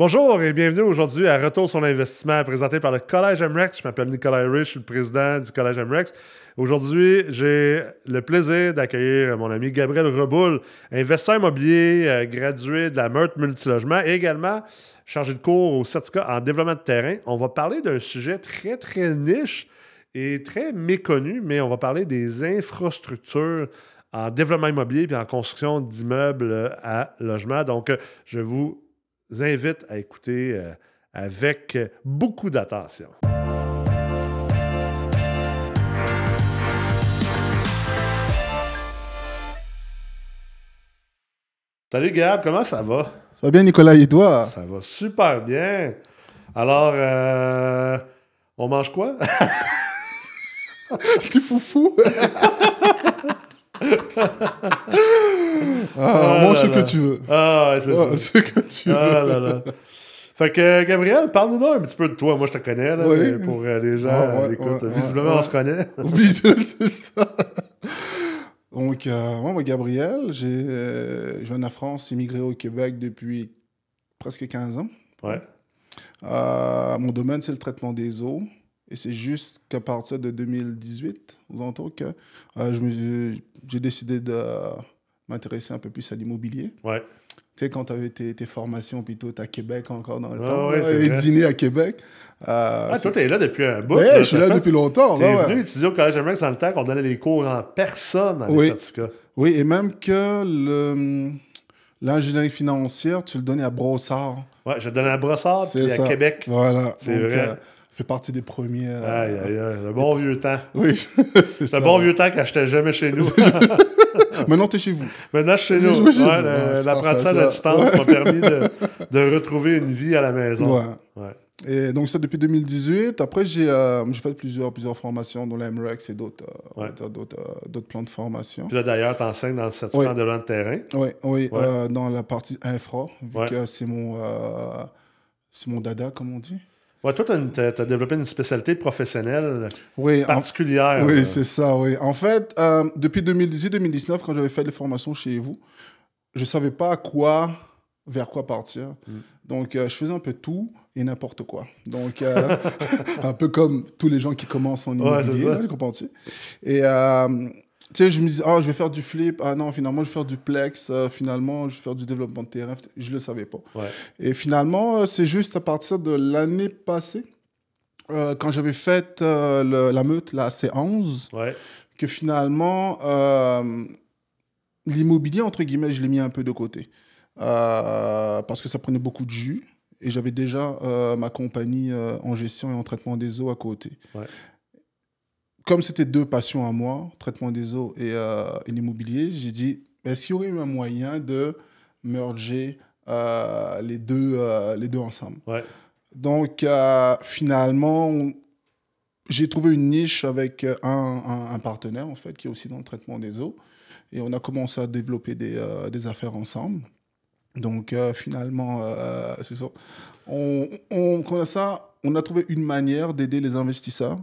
Bonjour et bienvenue aujourd'hui à Retour sur l'investissement présenté par le Collège MREX. Je m'appelle Nicolas Rich, je suis le président du Collège MREX. Aujourd'hui, j'ai le plaisir d'accueillir mon ami Gabriel Reboul, investisseur immobilier, gradué de la Meurthe Multilogement et également chargé de cours au certificat en développement de terrain. On va parler d'un sujet très, très niche et très méconnu, mais on va parler des infrastructures en développement immobilier et en construction d'immeubles à logement. Donc, je vous invite à écouter avec beaucoup d'attention. Salut Gab, comment ça va? Ça va bien, Nicolas, et toi? Ça va super bien. Alors, on mange quoi? Tu foufou? Mange ce que tu veux. Ah, ouais, c'est ça. Ce que tu veux. Ah là là. Fait que, Gabriel, parle-nous un petit peu de toi. Moi, je te connais, là, Oui. mais pour les gens, écoute, visiblement, on se connaît. Oui, c'est ça. Donc, moi, Gabriel, je viens de la France, immigré au Québec depuis presque 15 ans. Ouais. Mon domaine, c'est le traitement des eaux. Et c'est juste qu'à partir de 2018, aux alentours, que j'ai décidé de m'intéresser un peu plus à l'immobilier. Ouais. Tu sais, quand tu avais tes formations, puis tout à Québec encore dans le Ah temps, ouais, et dîner à Québec. Toi, t'es là depuis un bout. Ouais, je suis là depuis longtemps. T'es ouais, venu étudier au Collège MREX dans le temps qu'on donnait les cours en personne dans les certificats. Oui, et même que l'ingénierie financière, tu le donnais à Brossard. Ouais, je donnais à Brossard puis à Québec. Voilà. C'est vrai. Je fais partie des premiers. Aïe, aïe, aïe, le bon vieux temps. Oui, c'est ça. Le bon vieux temps quand j'étais jamais chez nous. Maintenant, tu es chez vous. Maintenant, je suis chez nous. L'apprentissage à distance m'a permis de retrouver une vie à la maison. Ouais. Et donc, ça depuis 2018. Après, j'ai fait plusieurs formations dans l'MREX et d'autres plans de formation. Puis là, d'ailleurs, tu enseignes dans le certificat en développement de terrain. Oui. Dans la partie infra, vu que c'est mon dada, comme on dit. Ouais, toi, tu as développé une spécialité professionnelle particulière. Oui, c'est ça, oui. En fait, depuis 2018-2019, quand j'avais fait les formations chez vous, je ne savais pas vers quoi partir. Donc, je faisais un peu tout et n'importe quoi. Donc, un peu comme tous les gens qui commencent en immobilier, tu comprends-tu? Et tu sais, je me disais, je vais faire du flip. Ah non, finalement, je vais faire du plex. Finalement, je vais faire du développement de terrain. Je ne le savais pas. Ouais. Et finalement, c'est juste à partir de l'année passée, quand j'avais fait la meute, la C11, que finalement, l'immobilier, entre guillemets, je l'ai mis un peu de côté. Parce que ça prenait beaucoup de jus. Et j'avais déjà ma compagnie en gestion et en traitement des eaux à côté. Ouais. Comme c'était deux passions à moi, traitement des eaux et l'immobilier, j'ai dit, est-ce qu'il y aurait eu un moyen de merger les deux ensemble? Ouais. Donc, finalement, j'ai trouvé une niche avec un partenaire, en fait, qui est aussi dans le traitement des eaux. Et on a commencé à développer des affaires ensemble. Donc, finalement, c'est ça. On a trouvé une manière d'aider les investisseurs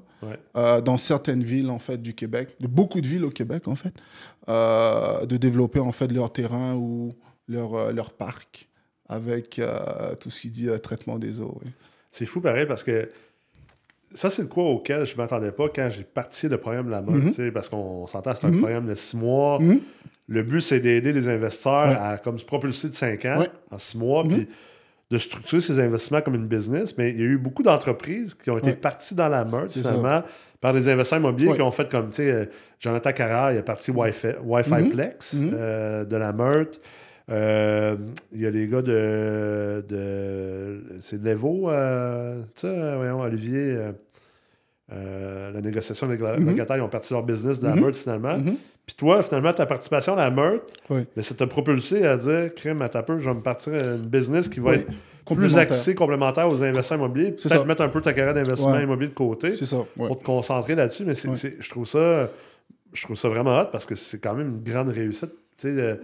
dans certaines villes, en fait, du Québec, de beaucoup de villes au Québec, en fait, de développer, en fait, leur terrain ou leur parc avec tout ce qui dit traitement des eaux. Oui. C'est fou, pareil, parce que ça, c'est le quoi auquel je ne m'attendais pas quand j'ai parti le programme de la mode, parce qu'on s'entend, c'est un programme de 6 mois. Le but, c'est d'aider les investisseurs à comme se propulser de 5 ans en 6 mois, puis de structurer ces investissements comme une business. Mais il y a eu beaucoup d'entreprises qui ont été parties dans la meute, finalement, par des investisseurs immobiliers qui ont fait comme, tu sais, Jonathan Carrère, il est parti Wi-Fi Plex de la meute. Il y a les gars c'est Levo, tu sais, voyons, Olivier, la négociation des locataires, ils ont parti leur business de la meute, finalement. Puis toi, finalement, ta participation à la meute, mais ça t'a propulsé à dire, crème à ta peu, je vais me partir une business qui va être plus axée, complémentaire aux investisseurs immobiliers. Peut-être mettre un peu ta carrière d'investissement immobilier de côté pour te concentrer là-dessus. Mais je trouve ça vraiment hot parce que c'est quand même une grande réussite. Tu sais,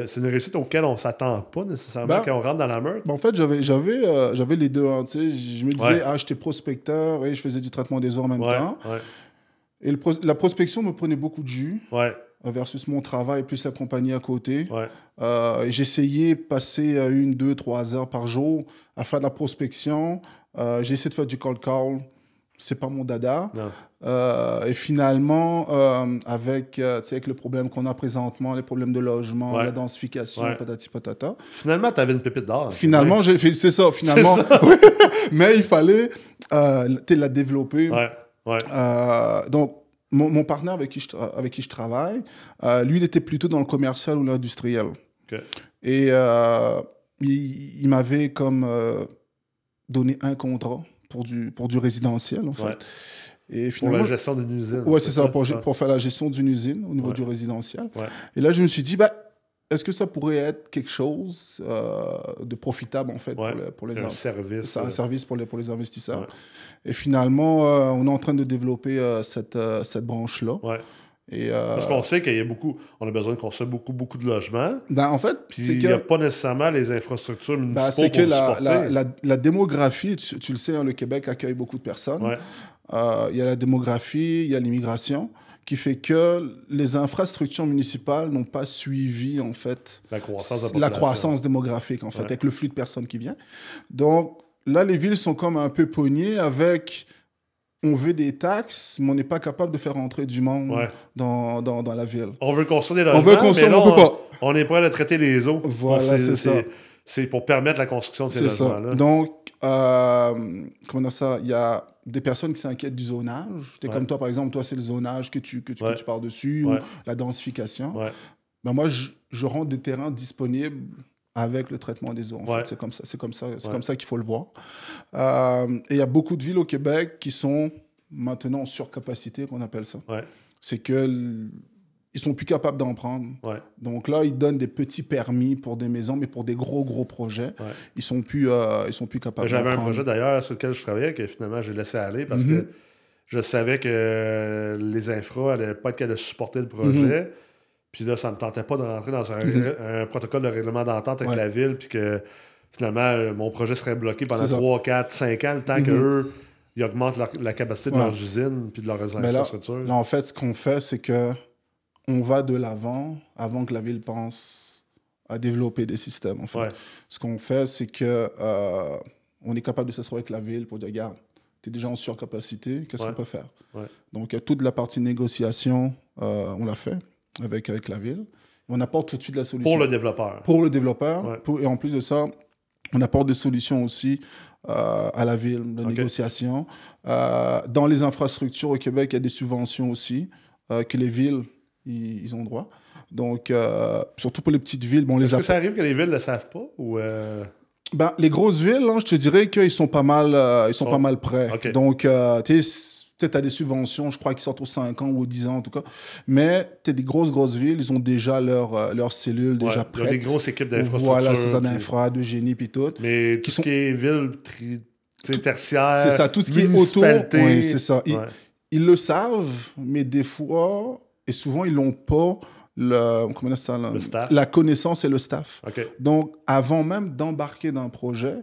c'est une réussite auquel on ne s'attend pas nécessairement quand on rentre dans la meute. En fait, j'avais les deux. Hein, tu sais, je me disais, j'étais prospecteur et je faisais du traitement des eaux en même temps. Et la prospection me prenait beaucoup de jus. versus mon travail plus la compagnie à côté. Ouais. J'essayais de passer 1, 2, 3 heures par jour à faire de la prospection. J'ai essayé de faire du cold call. C'est pas mon dada. Non. Et finalement, avec le problème qu'on a présentement, les problèmes de logement, Ouais. la densification, Ouais. patati patata. Finalement, tu avais une pépite d'or. Finalement, j'ai fait, c'est ça, finalement. C'est ça. Mais il fallait la développer. Ouais. Ouais. Donc, mon partenaire avec qui je travaille, lui, il était plutôt dans le commercial ou l'industriel. OK. Et il m'avait comme donné un contrat pour du résidentiel, en fait. Ouais. Et Pour finalement, la gestion d'une usine. ouais, c'est ça, pour Ouais. faire la gestion d'une usine au niveau Ouais. du résidentiel. Ouais. Et là, je me suis dit, est-ce que ça pourrait être quelque chose de profitable, en fait, Ouais. pour les Un service. C'est un service pour les investisseurs. Ouais. Et finalement, on est en train de développer cette branche-là. Ouais. Et, Parce qu'on sait qu'il y a on a besoin de construire beaucoup de logements. en fait, Puis c'est il n'y a que, pas nécessairement les infrastructures municipales c'est que pour supporter. la démographie, tu le sais, hein, le Québec accueille beaucoup de personnes. Ouais. Il y a la démographie, il y a l'immigration, qui fait que les infrastructures municipales n'ont pas suivi, en fait, La croissance de la la population. croissance démographique, en fait, Ouais. avec le flux de personnes qui vient. Donc, là, les villes sont comme un peu pognées avec... On veut des taxes, mais on n'est pas capable de faire rentrer du monde Ouais. dans la ville. On veut construire des On logements, veut construire, mais là, on peut pas. on est prêt à traiter les eaux. Voilà, Donc, c'est ça. C'est pour permettre la construction de ces C'est ça. logements-là. Donc, comment dire ça? Il y a des personnes qui s'inquiètent du zonage. T'es Ouais. comme toi, par exemple, toi, c'est le zonage que tu Ouais. pars dessus, Ouais. ou la densification. Ouais. Ben moi, je rends des terrains disponibles avec le traitement des eaux. En Ouais. fait. C'est comme ça, Ouais. comme ça qu'il faut le voir. Et il y a beaucoup de villes au Québec qui sont maintenant en surcapacité, qu'on appelle ça. Ouais. C'est que ils sont plus capables d'en prendre. Ouais. Donc là, ils donnent des petits permis pour des maisons, mais pour des gros projets, Ouais. ils sont plus capables d'en J'avais un prendre. projet d'ailleurs sur lequel je travaillais que finalement j'ai laissé aller parce que je savais que les infras n'allaient pas être capables de supporter le projet. Puis là, ça ne me tentait pas de rentrer dans un protocole de règlement d'entente avec Ouais. la ville. Puis que finalement, mon projet serait bloqué pendant C'est ça. 3, 4, 5 ans, le temps qu'eux, ils augmentent la capacité de Ouais. leurs usines puis de leurs Mais là, infrastructures. en fait, ce qu'on fait, c'est que on va de l'avant avant que la ville pense à développer des systèmes. En fait. Ouais. Ce qu'on fait, c'est que on est capable de s'asseoir avec la ville pour dire, regarde, tu es déjà en surcapacité, qu'est-ce Ouais. qu'on peut faire? Ouais. Donc, toute la partie négociation, on l'a fait avec la ville. On apporte tout de suite la solution. Pour le développeur. Pour le développeur. Ouais. Et en plus de ça, on apporte des solutions aussi à la ville, de Ok. négociation. Dans les infrastructures au Québec, il y a des subventions aussi que les villes, ils ont droit. Donc, surtout pour les petites villes, bon, Est-ce que ça arrive que les villes ne le savent pas? Ou les grosses villes, hein, je te dirais qu'ils sont pas mal, pas mal prêts. Ok. Donc, peut-être tu as des subventions, je crois qu'ils sortent aux 5 ans ou aux 10 ans en tout cas. Mais tu as des grosses villes, ils ont déjà leurs cellules déjà Ils ont prêtes. des grosses équipes d'infrastructures. Voilà, c'est ça, puis- d'infra, de génie, puis tout. Mais tout ce qui est ville tertiaire, C'est ça, tout ce qui est autour. municipalité. Oui, c'est ça. Ouais. Ils le savent, mais des fois, et souvent, ils n'ont pas comment dire ça, Le staff. la connaissance et le staff. OK. Donc, avant même d'embarquer dans un projet,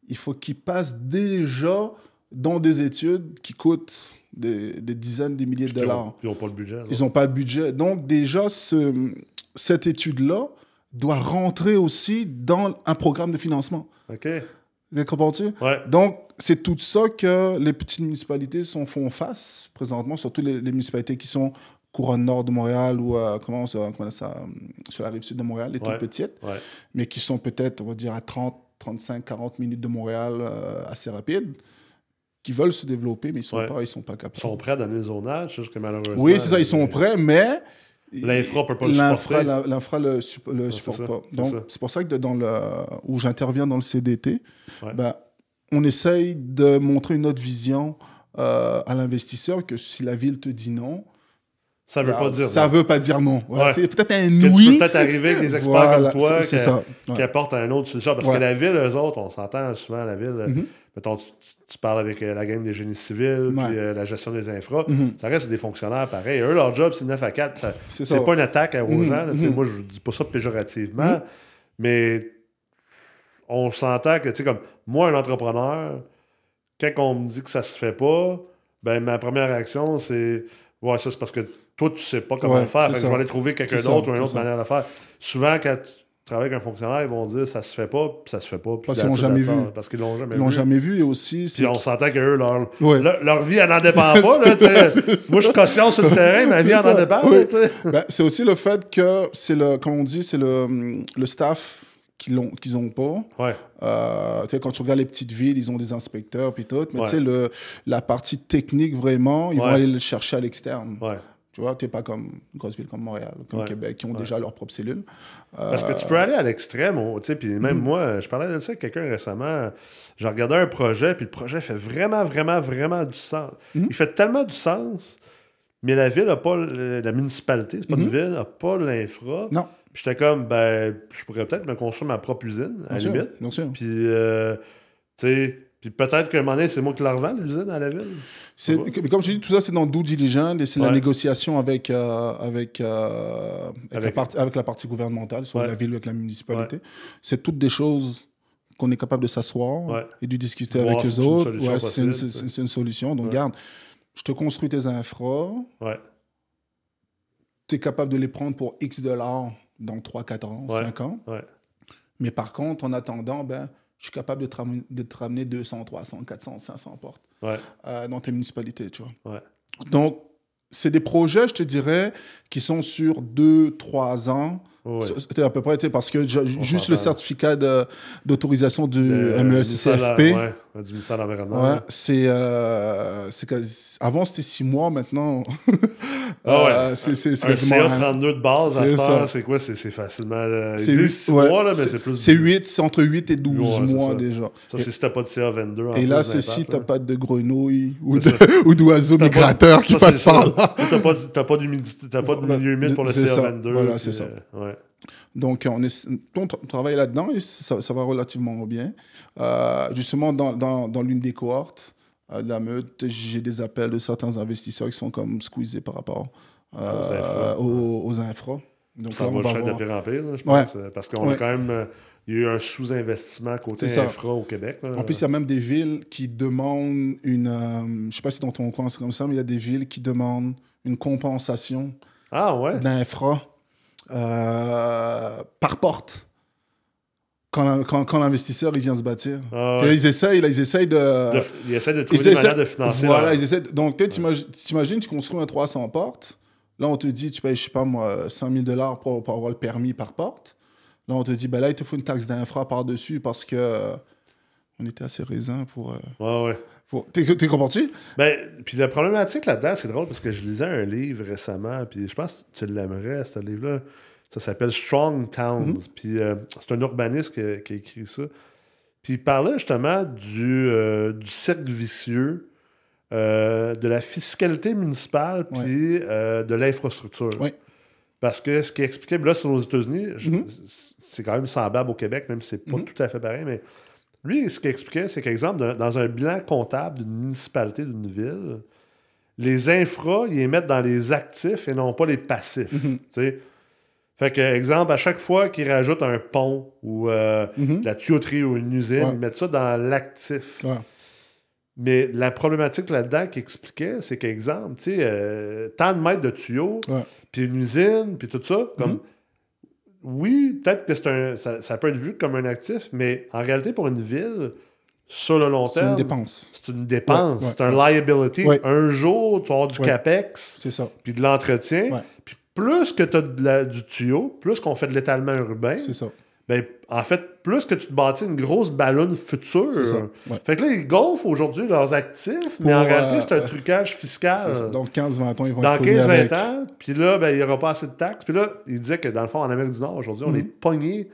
il faut qu'ils passent déjà dans des études qui coûtent des dizaines de milliers de dollars. Ils n'ont pas le budget. là. Ils n'ont pas le budget. Donc, déjà, cette étude-là doit rentrer aussi dans un programme de financement. OK. Vous comprends-tu? Ouais. Donc, c'est tout ça que les petites municipalités font face présentement, surtout les municipalités qui sont couronne nord de Montréal ou comment ça, sur la rive sud de Montréal, les toutes petites, Ouais. mais qui sont peut-être, on va dire, à 30, 35, 40 minutes de Montréal, assez rapides, qui veulent se développer, mais ils ne sont pas capables. Ils sont prêts à donner le zonage, c'est juste que malheureusement... Oui, c'est ça, ils sont prêts, mais... L'infra ne peut pas le supporter. L'infra le supporte ça, pas. c'est Donc, ça. c'est pour ça que où j'interviens dans le CDT, Ouais. on essaye de montrer une autre vision à l'investisseur que si la ville te dit non, Ça ne veut pas dire ça non. veut pas dire non. Voilà, Ouais. c'est peut-être un Que oui. tu peux peut-être arriver avec des experts Voilà, comme toi c'est ça. qui Ouais. apportent une autre solution. Parce Ouais. que la ville, eux autres, on s'entend souvent, la ville, Mhm. mettons, tu parles avec la gang des génies civils, Ouais. puis la gestion des infras, Mhm. ça reste des fonctionnaires pareils. Eux, leur job, c'est 9 à 4. C'est C'est ça. pas une attaque aux Mhm. gens. Là, tu sais, Mhm. moi, je dis pas ça péjorativement, mais on s'entend que, tu sais, comme moi, un entrepreneur, quand on me dit que ça se fait pas, ben ma première réaction, c'est ouais, ça, c'est parce que toi, tu sais pas comment le faire. Fait que je vais aller trouver quelqu'un d'autre ou une autre manière de faire. Souvent, quand tu travailles avec un fonctionnaire, ils vont dire ça se fait pas, puis ça se fait pas. Parce qu'ils l'ont jamais vu. Parce qu'ils l'ont jamais vu. Ils l'ont jamais vu et aussi. Puis on s'entend qu'eux, leur vie, elle n'en dépend pas. Là, moi, je cautionne sur le terrain, ma vie, elle en dépend. C'est aussi le fait que c'est comme on dit, c'est le staff qu'ils ont pas. Ouais. Quand tu regardes les petites villes, ils ont des inspecteurs puis tout. Mais la partie technique, vraiment, ils vont aller le chercher à l'externe. Ouais. Tu vois, tu n'es pas comme une grosse ville comme Montréal, comme Québec, qui ont déjà leur propre cellule. Parce que tu peux aller à l'extrême, puis même moi, je parlais de ça avec quelqu'un récemment, j'ai regardé un projet, puis le projet fait vraiment, vraiment, vraiment du sens. Il fait tellement du sens, mais la ville n'a pas, la municipalité, c'est pas une ville, n'a pas l'infra. Non. Puis j'étais comme, je pourrais peut-être me construire ma propre usine, à la limite. Bien sûr. Puis, tu sais... Puis peut-être qu'à un moment donné, c'est moi qui la revends, l'usine, à la ville. Comme je dis, tout ça, c'est dans due diligence et c'est la négociation avec la partie gouvernementale, soit la ville ou avec la municipalité. C'est toutes des choses qu'on est capable de s'asseoir et de discuter avec eux autres. C'est une solution. Donc, regarde, je te construis tes infras. Tu es capable de les prendre pour X dollars dans 3, 4 ans, 5 ans. Mais par contre, en attendant, je suis capable de te ramener 200, 300, 400, 500 portes dans tes municipalités, tu vois. Donc, c'est des projets, je te dirais, qui sont sur 2, 3 ans. C'était à peu près, parce que juste le certificat d'autorisation du MELCCFP. Du ministère de l'Environnement. Avant, c'était 6 mois, maintenant. C'est un CA32 de base, à cette heure, c'est quoi? C'est facilement... C'est 6 mois, là, mais c'est plus... C'est entre 8 et 12 mois, déjà. Ça, c'est si t'as pas de CA22. Et là, c'est si t'as pas de grenouilles ou d'oiseaux migrateurs qui passent par là. T'as pas d'humidité, t'as pas de milieu humide pour le CA22. Voilà, c'est ça. Donc, on travaille là-dedans et ça va relativement bien. Justement, dans l'une des cohortes de la meute, j'ai des appels de certains investisseurs qui sont comme squeezés par rapport aux infras. Donc, ça va le chef de pire en pire, je pense. Parce qu'on a quand même... Il y a eu un sous-investissement côté infra au Québec. En plus, il y a même des villes qui demandent une... je ne sais pas si dans ton coin c'est comme ça, mais il y a des villes qui demandent une compensation d'infra par porte quand l'investisseur il vient se bâtir. Ils essayent de... Ils essaient de trouver des manières de financer. Voilà, ils essaient... Donc, t'imagines, tu construis un 300 portes. Là, on te dit, tu payes, je sais pas moi, 5 000 $ pour avoir le permis par porte. Là, on te dit, là, il te faut une taxe d'infra par-dessus parce que on était assez raisin pour... T'es compris? Puis la problématique là-dedans, c'est drôle parce que je lisais un livre récemment, puis je pense que tu l'aimerais, ce livre-là. Ça s'appelle Strong Towns. Puis c'est un urbaniste qui a écrit ça. Puis il parlait justement du cercle vicieux, de la fiscalité municipale, puis de l'infrastructure. Parce que ce qu'il expliquait, là, c'est aux États-Unis, c'est quand même semblable au Québec, même si c'est pas tout à fait pareil, mais lui, ce qu'il expliquait, c'est qu'exemple, dans un bilan comptable d'une municipalité, d'une ville, les infras, ils les mettent dans les actifs et non pas les passifs. Fait que, exemple, à chaque fois qu'ils rajoutent un pont ou de la tuyauterie ou une usine, ils mettent ça dans l'actif. Mais la problématique là-dedans qu'il expliquait, c'est qu'exemple, tu sais, tant de mètres de tuyaux, puis une usine, puis tout ça, comme... Oui, peut-être que ça peut être vu comme un actif, mais en réalité, pour une ville, sur le long terme... C'est une dépense. C'est une dépense. C'est un liability. Un jour, tu vas avoir du CAPEX, puis de l'entretien. Puis plus que tu as du tuyau, plus qu'on fait de l'étalement urbain... C'est ça. En fait, plus que tu te bâtis une grosse ballonne future. C'est ça. Fait que là, ils gonflent aujourd'hui leurs actifs, mais en réalité, c'est un trucage fiscal. Dans 15-20 ans, ils vont dans 15-20 ans, puis là, il n'y aura pas assez de taxes. Puis là, il disait que dans le fond, en Amérique du Nord, aujourd'hui, on est pogné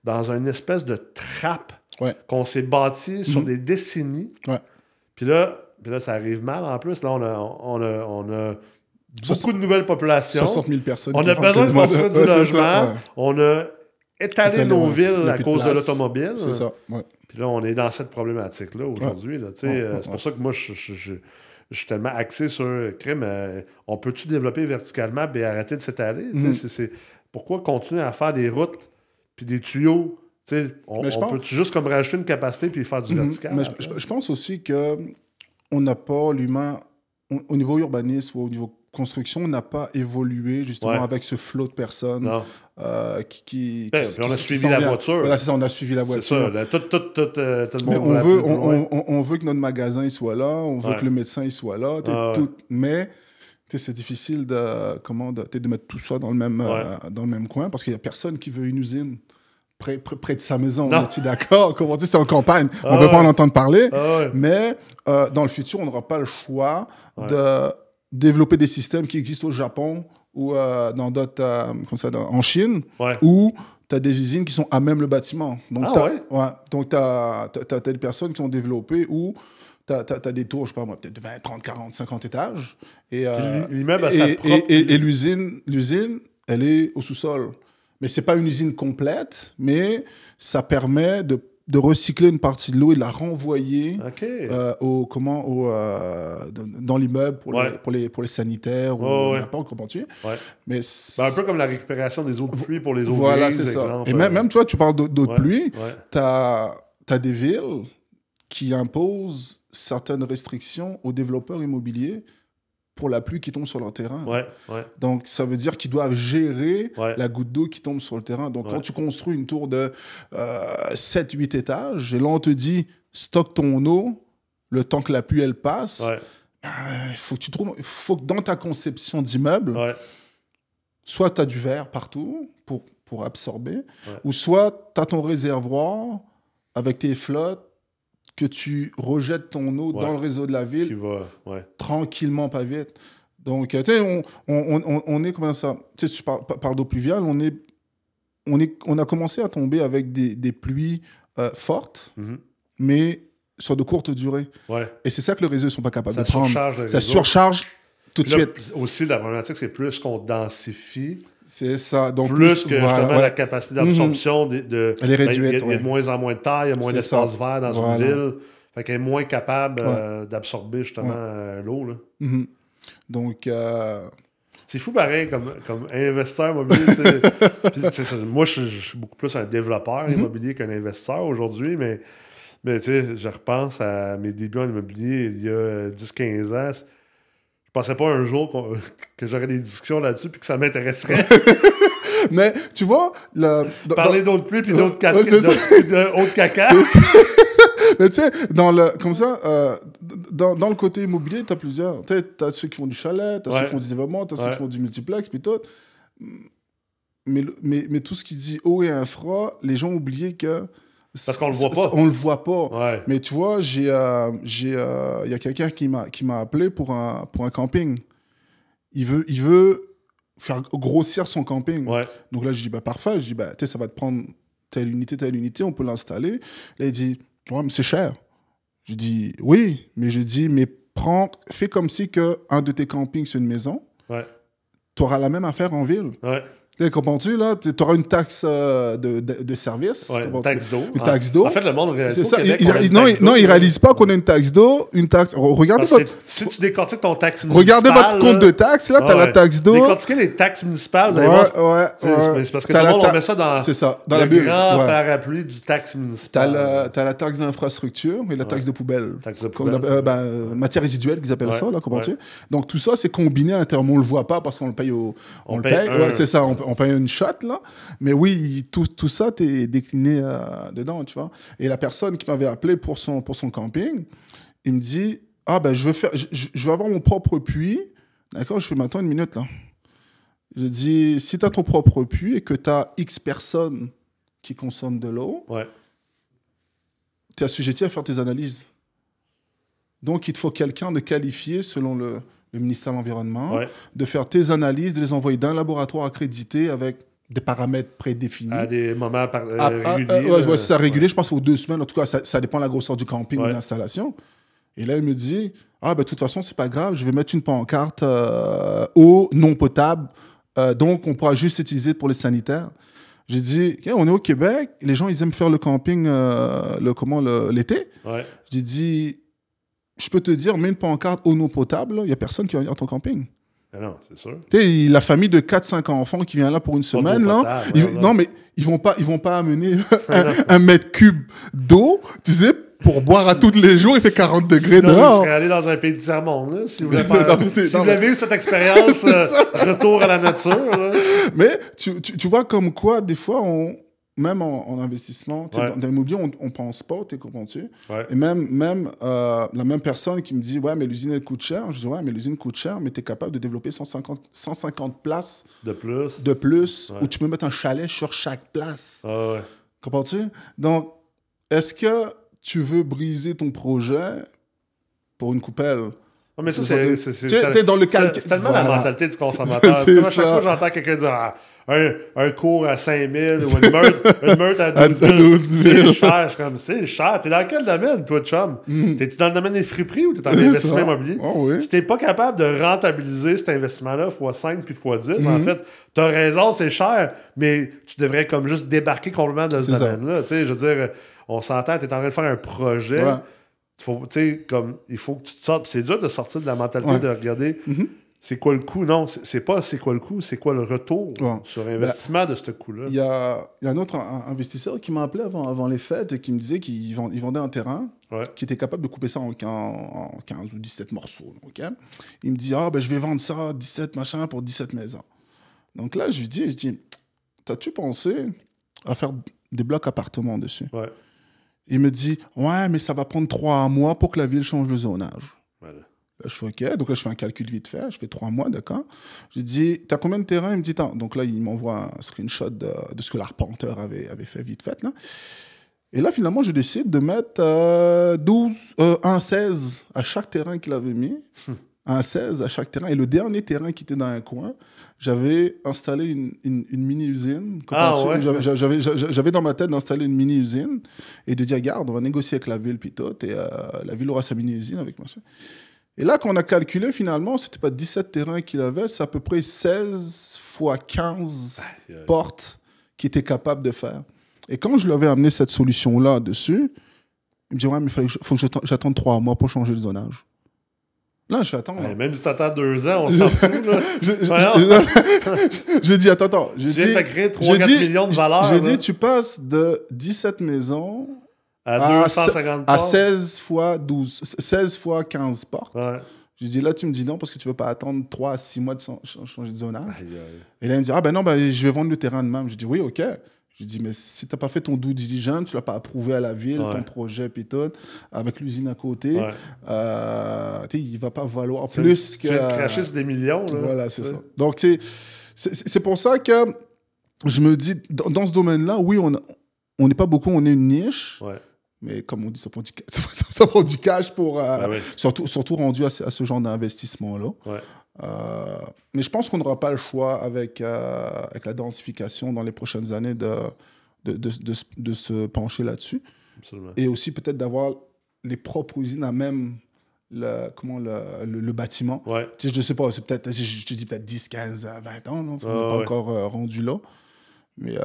dans une espèce de trappe qu'on s'est bâti sur des décennies. Puis là, ça arrive mal en plus. Là, on a beaucoup de nouvelles populations. 60 000 personnes. On a besoin de construire du logement. On a étaler nos villes à cause de l'automobile. C'est ça, Puis là, on est dans cette problématique-là aujourd'hui. C'est pour ça que moi, je suis tellement axé sur crime. On peut-tu développer verticalement et arrêter de s'étaler? C'est pourquoi continuer à faire des routes puis des tuyaux? On peut-tu juste comme rajouter une capacité puis faire du vertical? Mais je pense aussi qu'on n'a pas l'humain, au niveau urbanisme ou au niveau construction n'a pas évolué justement avec ce flot de personnes qui on a suivi la voiture. Voilà, c'est ça, on a suivi la voiture. C'est ça, tout le mais monde. on veut que notre magasin il soit là, on veut que le médecin il soit là, mais c'est difficile de mettre tout ça dans le même coin parce qu'il n'y a personne qui veut une usine près de sa maison. Es-tu d'accord? Comment dire, c'est en campagne, on ne veut pas en entendre parler, mais dans le futur, on n'aura pas le choix de développer des systèmes qui existent au Japon ou dans d'autres, en Chine, où tu as des usines qui sont à même le bâtiment. Donc, tu as des personnes qui ont développé où tu as des tours, je sais pas moi, peut-être 20, 30, 40, 50 étages. Et l'usine, elle est au sous-sol. Mais ce n'est pas une usine complète, mais ça permet de recycler une partie de l'eau et de la renvoyer dans l'immeuble pour les sanitaires ou n'importe comment tu mais un peu comme la récupération des eaux de pluie pour les eaux grises, c'est ça. Exemple. Et même toi, tu parles d'eau de pluie, tu as des villes qui imposent certaines restrictions aux développeurs immobiliers pour la pluie qui tombe sur leur terrain. Donc, ça veut dire qu'ils doivent gérer la goutte d'eau qui tombe sur le terrain. Donc, quand tu construis une tour de 7-8 étages, et là, on te dit, stocke ton eau le temps que la pluie, elle passe, il faut que dans ta conception d'immeuble, soit tu as du verre partout pour absorber, ou soit tu as ton réservoir avec tes flottes, que tu rejettes ton eau dans le réseau de la ville, tranquillement, pas vite. Donc, tu sais, on est comme ça. Tu sais, tu parles d'eau pluviale, on a commencé à tomber avec des pluies fortes, mais sur de courtes durées. Et c'est ça que le réseau ne sont pas capables de prendre. Ça surcharge tout de suite. Aussi, la problématique, c'est plus qu'on densifie. C'est ça. Donc, plus que justement la capacité d'absorption elle est réduite. Il y a de moins en moins de taille, il y a moins d'espace vert dans une ville. Fait qu'elle est moins capable d'absorber justement l'eau. Donc, c'est fou pareil comme investisseur immobilier. Moi, je suis beaucoup plus un développeur immobilier qu'un investisseur aujourd'hui, mais tu sais, je repense à mes débuts en immobilier il y a 10-15 ans. Je pensais pas un jour que j'aurais des discussions là-dessus puis que ça m'intéresserait. Mais tu vois... Parler d'autres pluies puis d'autres caca. Mais tu sais, comme ça, dans le côté immobilier, tu as plusieurs. Tu as ceux qui font du chalet, tu as ceux qui font du développement, tu as ceux qui font du multiplex, puis tout. Mais tout ce qui dit eau et infra, les gens ont oublié que... Parce qu'on le voit pas. On le voit pas. Mais tu vois, il y a quelqu'un qui m'a appelé pour un camping. Il veut faire grossir son camping. Donc là, je dis, parfait. Je dis, tu sais, ça va te prendre telle unité, on peut l'installer. Là, il dit, mais c'est cher. Je dis, oui, mais fais comme si un de tes campings, c'est une maison. Tu auras la même affaire en ville. Comprends-tu, là? Tu auras une taxe de service. Une taxe d'eau. Une taxe d'eau. En fait, le monde réalise pas. Non, il ne réalise pas qu'on a une taxe d'eau. Regardez si tu décortiques ton taxe municipale... Regardez votre compte de taxes, là, tu as la taxe d'eau. Décortiquer les taxes municipales, vous allez voir. C'est parce que tout le monde, on met ça dans le grand parapluie du taxe municipal. Tu as la taxe d'infrastructure et la taxe de poubelle. Matière résiduelle, qu'ils appellent ça, là, comprends-tu? Donc, tout ça, c'est combiné à l'intérieur. On ne le voit pas parce qu'on le paye on le paye. C'est ça, on paye une shot, là. Mais oui, tout ça, t'es décliné dedans, tu vois. Et la personne qui m'avait appelé pour son camping, il me dit, je vais avoir mon propre puits. D'accord, je fais, maintenant une minute, là. Je dis, si tu as ton propre puits et que tu as X personnes qui consomment de l'eau, tu es assujetti à faire tes analyses. Donc, il te faut quelqu'un de qualifié selon le ministère de l'Environnement, de faire tes analyses, de les envoyer dans un laboratoire accrédité avec des paramètres prédéfinis. À des moments réguliers. C'est régulé, je pense, aux 2 semaines. En tout cas, ça dépend de la grosseur du camping ou de l'installation. Et là, il me dit, de toute façon, c'est pas grave, je vais mettre une pancarte eau non potable, donc on pourra juste utiliser pour les sanitaires. J'ai dit, on est au Québec, les gens, ils aiment faire le camping l'été. J'ai dit... Je peux te dire, mets une pancarte eau non potable, il n'y a personne qui va venir à ton camping. Non, c'est sûr. La famille de 4-5 enfants qui vient là pour une semaine, là, non, mais ils vont pas amener un mètre cube d'eau, tu sais, pour boire à tous les jours, il fait 40 degrés Sinon, dehors. il serait allé dans un pays du tiers-monde, là, si vous voulez faire... Non, mais c'est- si vous non, voulez mais- vivre cette expérience, retour à la nature, là. Mais tu vois comme quoi, des fois, même en investissement, tu sais, Ouais. dans l'immobilier, on pense pas, tu comprends-tu? Ouais. Et même la même personne qui me dit, ouais, mais l'usine, elle coûte cher. Je dis, ouais, mais l'usine coûte cher, mais tu es capable de développer 150 places De plus. de plus, Ouais. où tu peux mettre un chalet sur chaque place. Ah ouais. Comprends-tu? Donc, est-ce que tu veux briser ton projet pour une coupelle? Non, mais ça, Tu c'est sais, t'es dans le calcul. C'est tellement la Voilà. mentalité du consommateur. C'est C'est comme à chaque ça. fois que j'entends quelqu'un dire un cours à 5 000 ou une meurtre à 12 000. À 12 000. C'est cher. Je suis comme, c'est cher. T'es dans quel domaine, toi, chum? T'es-tu dans le domaine des friperies ou t'es dans C'est l'investissement ça. immobilier? Oh oui. Si t'es pas capable de rentabiliser cet investissement-là x5 puis x10, en fait, t'as raison, c'est cher, mais tu devrais comme juste débarquer complètement de ce C'est ça. domaine-là. Tu sais, je veux dire, on s'entend, t'es en train de faire un projet. Ouais. Il faut que tu te sortes. Puis c'est dur de sortir de la mentalité Ouais. de regarder c'est quoi le coût. Non, c'est pas c'est quoi le coût, c'est quoi le retour Ouais. sur investissement de ce coût-là. Il y a un autre investisseur qui m'a appelé avant les fêtes et qui me disait qu'il vendait un terrain Ouais. qui était capable de couper ça en 15 ou 17 morceaux. Ok. Il me dit, ben, je vais vendre ça, 17 machins pour 17 maisons. Donc là, je lui dis, t'as-tu pensé à faire des blocs appartements dessus? Ouais. Il me dit, ouais, mais ça va prendre 3 mois pour que la ville change le zonage. Voilà. Là, je fais OK. Donc là, je fais un calcul vite fait. Je fais 3 mois, d'accord. Je lui dis, t'as combien de terrain? Il me dit, tant. Donc là, il m'envoie un screenshot de ce que l'arpenteur avait fait vite fait. Là. Et là, finalement, je décide de mettre un 16 à chaque terrain qu'il avait mis. Un 16 à chaque terrain. Et le dernier terrain qui était dans un coin, j'avais installé une mini-usine. Ah, ouais. J'avais dans ma tête d'installer une mini-usine et de dire, regarde, on va négocier avec la ville, puis tout, et la ville aura sa mini-usine avec machin. Et là, quand on a calculé, finalement, c'était pas 17 terrains qu'il avait, c'est à peu près 16 fois 15 portes qu'il était capable de faire. Et quand je lui avais amené cette solution-là dessus, il me dit, ouais, mais il faut que j'attende 3 mois pour changer le zonage. Là, je fais, attends. Ouais, même si t'attends 2 ans, on s'en fout. Là. Je dis, attends. Tu viens de te créer 3-4 millions de valeur. J'ai là, dit, tu passes de 17 maisons à 250 à portes. 16 fois 12, 16 fois 15 portes. Ouais. Je dis, là, tu me dis non parce que tu veux pas attendre 3 à 6 mois de changer de zonage. Aïe, aïe. Et là, il me dit, ah ben non, je vais vendre le terrain de même. Je dis, oui, OK. Je dis, mais si tu n'as pas fait ton due diligence, tu l'as pas approuvé à la ville, ton projet, puis tout, avec l'usine à côté, il ne va pas valoir plus que... Tu viens de cracher sur des millions. Là, voilà, c'est ça. Donc, c'est pour ça que je me dis, dans ce domaine-là, oui, on n'est pas beaucoup, on est une niche. Ouais. Mais comme on dit, ça prend du cash pour, oui. surtout rendu à ce genre d'investissement-là. Ouais. Mais je pense qu'on n'aura pas le choix avec la densification dans les prochaines années de se pencher là-dessus. Absolument. Et aussi peut-être d'avoir les propres usines à même le bâtiment. Ouais. Tu sais, je ne sais pas, c'est peut-être, je te dis peut-être 10, 15, 20 ans, non? On n'est pas encore rendu là. Mais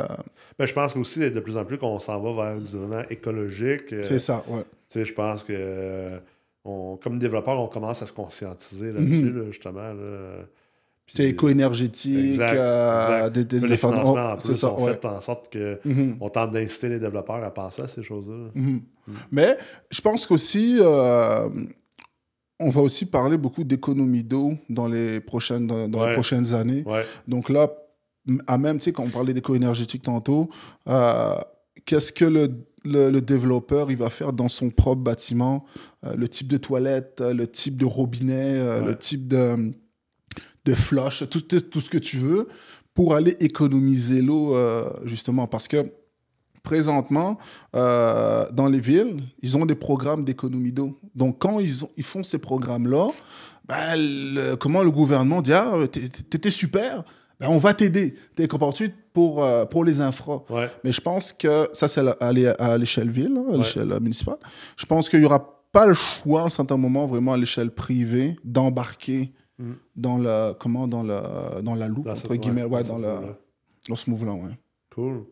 ben, je pense aussi de plus en plus qu'on s'en va vers du développement écologique. c'est ça, ouais. Tu sais, je pense que comme développeur, on commence à se conscientiser là-dessus, là, justement. Là. Puis, c'est éco-énergétique, exact. des les financements, en c'est plus, ça, sont ouais. faits en sorte qu'on tente d'inciter les développeurs à penser à ces choses-là. Mais je pense qu'aussi, on va aussi parler beaucoup d'économie d'eau dans les prochaines années. Ouais. Donc là, même, tu sais, quand on parlait d'éco-énergétique tantôt, qu'est-ce que le développeur il va faire dans son propre bâtiment, le type de toilette, le type de robinet, le type de flush, tout ce que tu veux, pour aller économiser l'eau, justement. Parce que présentement, dans les villes, ils ont des programmes d'économie d'eau. Donc, quand ils font ces programmes-là, comment le gouvernement dit « Ah, t'étais super !» on va t'aider, comprends-tu, pour les infras. Ouais. Mais je pense que ça, c'est à l'échelle ville, à l'échelle municipale. Je pense qu'il n'y aura pas le choix, à un certain moment, vraiment à l'échelle privée, d'embarquer dans la loupe, entre guillemets, dans ce mouvement, ouais. Cool.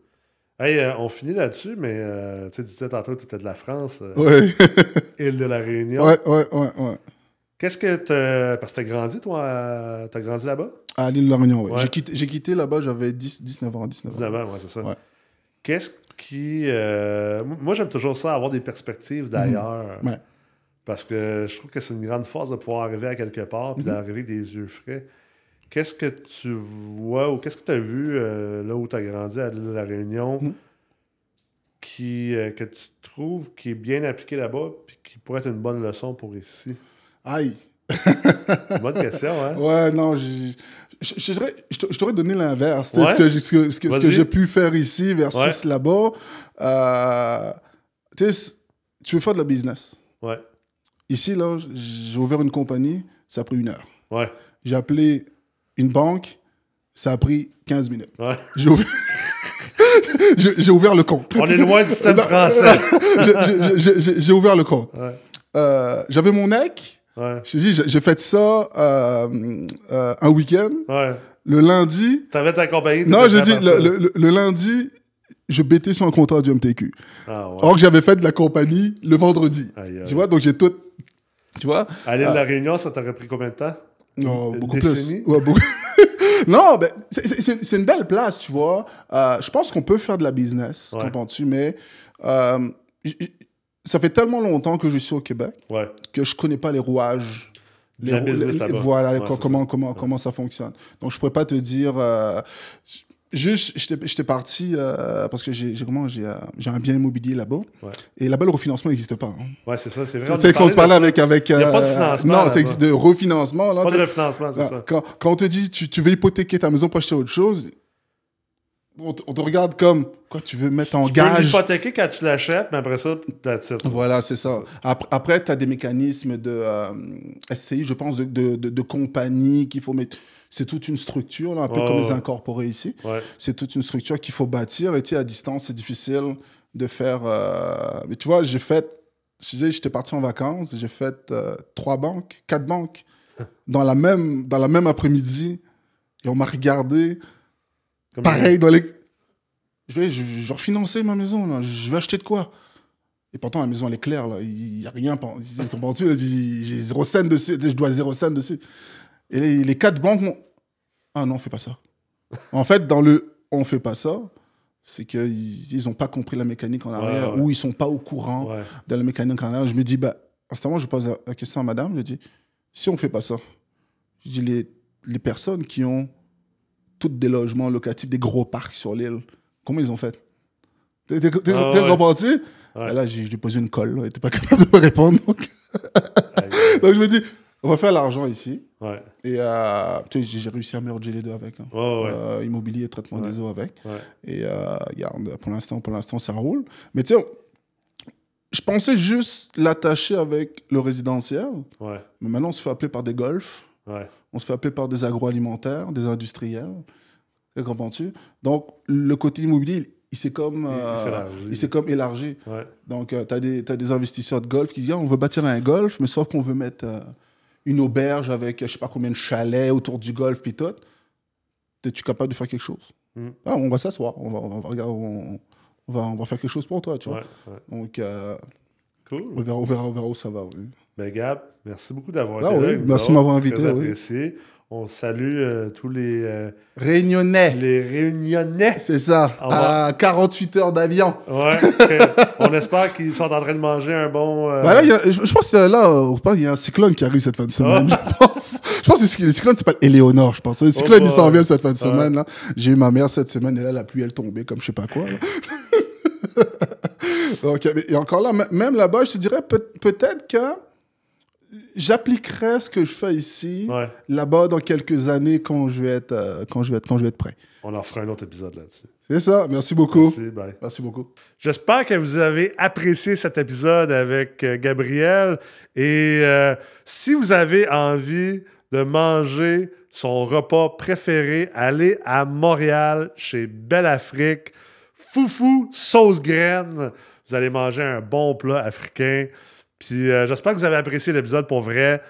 Hey, on finit là-dessus, mais tu disais tantôt que tu étais de la France, île de la Réunion. Ouais. Qu'est-ce que parce que t'as grandi, toi, t'as grandi là-bas? À l'île de la Réunion, oui. Ouais. J'ai quitté là-bas, j'avais 19 ans. 19 ans, ouais, c'est ça. Ouais. Moi, j'aime toujours ça, avoir des perspectives d'ailleurs. Ouais. Parce que je trouve que c'est une grande force de pouvoir arriver à quelque part puis d'arriver avec des yeux frais. Qu'est-ce que tu vois ou qu'est-ce que tu as vu là où tu as grandi à l'île de la Réunion que tu trouves qui est bien appliqué là-bas puis qui pourrait être une bonne leçon pour ici? Aïe. Bonne question, hein? Ouais, non, je t'aurais donné l'inverse. Ouais? Ce que j'ai pu faire ici versus là-bas. Tu sais, tu veux faire de la business. Ouais. Ici, là, j'ai ouvert une compagnie, ça a pris 1 heure. Ouais. J'ai appelé une banque, ça a pris 15 minutes. Ouais. J'ai ouvert le compte. On est loin du système français. J'ai ouvert le compte. Ouais. J'avais mon NEC. Ouais. Je te dis, j'ai fait ça un week-end. Ouais. Le lundi... T'avais ta compagnie? Non, je dis, le lundi, je bêtais sur un contrat du MTQ. Ah, ouais. Or que j'avais fait de la compagnie le vendredi. Aïe. Tu vois, donc j'ai tout... Tu vois? À l'île de la Réunion, ça t'aurait pris combien de temps? Non, beaucoup décennie? plus. Ouais, beaucoup... Non, ben, c'est une belle place, tu vois. Je pense qu'on peut faire de la business, comprends-tu, mais ça fait tellement longtemps que je suis au Québec que je connais pas les rouages. Voilà, comment ça fonctionne. Donc, je pourrais pas te dire... Juste, j'étais parti parce que j'ai un bien immobilier là-bas. Ouais. Et là-bas, le refinancement n'existe pas. Hein. Ouais, c'est ça. C'est vrai. C'est quand on parlait avec... Il n'y a pas de financement. Non, ça existe de refinancement. Là, pas de refinancement, c'est ça. Quand on te dit tu veux hypothéquer ta maison pour acheter autre chose, on te regarde comme quoi tu veux mettre en gage. Tu peux l'hypothéquer quand tu l'achètes, mais après ça, that's it. Voilà, c'est ça. Après, tu as des mécanismes de SCI, je pense, de compagnie qu'il faut mettre. C'est toute une structure, là, un peu comme les incorporés ici. Ouais. C'est toute une structure qu'il faut bâtir. Et tu sais, à distance, c'est difficile de faire... Mais tu vois, j'étais parti en vacances, j'ai fait 4 banques dans la même après-midi. Et on m'a regardé. Comme pareil, dans les... Je vais refinancer ma maison, là. Je vais acheter de quoi? Et pourtant, la maison, elle est claire, là. Il n'y a rien. Comprends-tu? J'ai 0 cent dessus. Je dois 0 cent dessus. Et les 4 banques m'ont... Ah non, on ne fait pas ça. En fait, dans le « on ne fait pas ça », c'est qu'ils n'ont pas compris la mécanique en arrière ou ils ne sont pas au courant de la mécanique en arrière. Je me dis, instamment, je pose la question à madame, je dis, si on ne fait pas ça, je dis, les personnes qui ont toutes des logements locatifs, des gros parcs sur l'île, comment ils ont fait? T'es comprends-tu? Ouais. Là, j'ai posé une colle, il n'était pas capable de me répondre. Donc, donc je me dis... On va faire l'argent ici. Ouais. Et j'ai réussi à merger les deux avec. Hein. Immobilier et traitement des eaux avec. Ouais. Et regarde, pour l'instant, ça roule. Mais tu sais, je pensais juste l'attacher avec le résidentiel. Ouais. Mais maintenant, on se fait appeler par des golfs. Ouais. On se fait appeler par des agroalimentaires, des industriels. Comprends-tu? Donc, le côté immobilier, il s'est comme élargi. Ouais. Donc, tu as des investisseurs de golf qui disent on veut bâtir un golf, mais sauf qu'on veut mettre... une auberge avec je sais pas combien de chalets autour du golf puis tout. Es-tu capable de faire quelque chose? On va s'asseoir, on va faire quelque chose pour toi, tu vois. Ouais. Donc cool. On verra où ça va. Oui. Ben Gab, merci beaucoup d'avoir été là. Merci de m'avoir invité. Très apprécié. On salue tous les... Réunionnais. Les Réunionnais. C'est ça. À 48 heures d'avion. Ouais. On espère qu'ils sont en train de manger un bon... Là, je pense que là, il y a un cyclone qui arrive cette fin de semaine. Je pense que le cyclone s'appelle Éléonore, je pense. Le cyclone, il s'en vient cette fin de semaine. Là. J'ai eu ma mère cette semaine et là, la pluie, elle tombait comme je sais pas quoi. Donc, et encore là, même là-bas, je te dirais peut-être que j'appliquerai ce que je fais ici, là-bas, dans quelques années, quand je vais être prêt. On en fera un autre épisode là-dessus. C'est ça. Merci beaucoup. Merci, bye. Merci beaucoup. J'espère que vous avez apprécié cet épisode avec Gabriel. Et si vous avez envie de manger son repas préféré, allez à Montréal, chez Belle Afrique. Foufou sauce graine. Vous allez manger un bon plat africain. Puis j'espère que vous avez apprécié l'épisode pour vrai.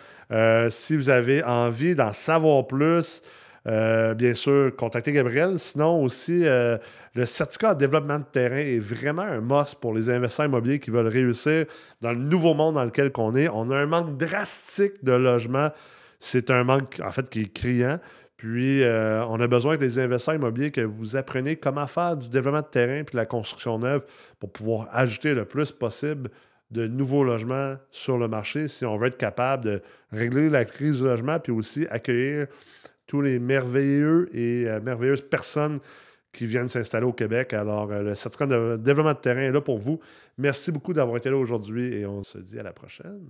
Si vous avez envie d'en savoir plus, bien sûr, contactez Gabriel. Sinon aussi, le certificat de développement de terrain est vraiment un must pour les investisseurs immobiliers qui veulent réussir dans le nouveau monde dans lequel on est. On a un manque drastique de logements. C'est un manque, en fait, qui est criant. Puis, on a besoin des investisseurs immobiliers que vous appreniez comment faire du développement de terrain puis de la construction neuve pour pouvoir ajouter le plus possible de nouveaux logements sur le marché si on veut être capable de régler la crise du logement puis aussi accueillir tous les merveilleux et merveilleuses personnes qui viennent s'installer au Québec. Alors, le certificat de développement de terrain est là pour vous. Merci beaucoup d'avoir été là aujourd'hui et on se dit à la prochaine.